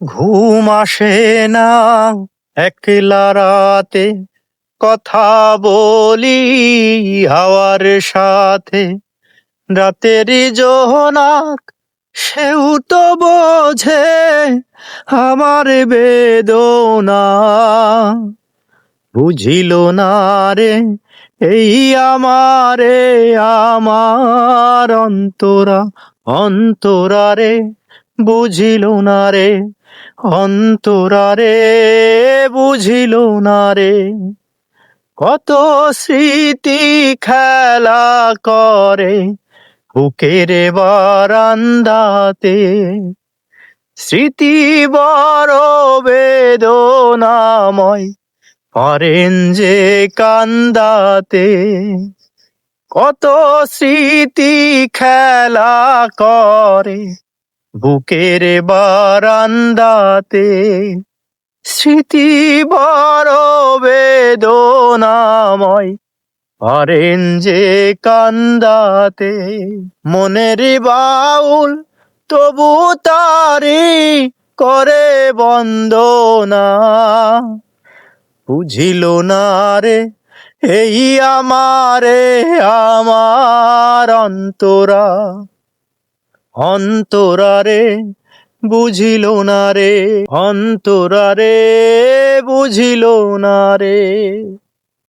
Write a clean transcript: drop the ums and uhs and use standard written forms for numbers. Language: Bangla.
ঘুম আসে না একলা রাতে, কথা বলি হাওয়ার সাথে। রাতেরই জোনাক সেও তো বোঝে আমার বেদনা। বুঝিল না রে এই আমারে, আমার অন্তরা অন্তরা রে, বুঝিল না রে অন্তরা রে, বুঝিল না রে। কত স্মৃতি খেলা করে বুকের বারান্দাতে, স্মৃতি বড় বেদনাময়, পারেন যে কান্দাতে। কত স্মৃতি খেলা করে বুকের বারান্দাতে, স্মৃতি বড় বেদনাময়, পারেন যে কান্দাতে। মনের বাউল তবু তারি করে বন্দনা। বুঝিল না রে এই আমারে, আমার অন্তরা অন্তরা রে, বুঝিল না রে অন্তরা রে, বুঝিল না রে।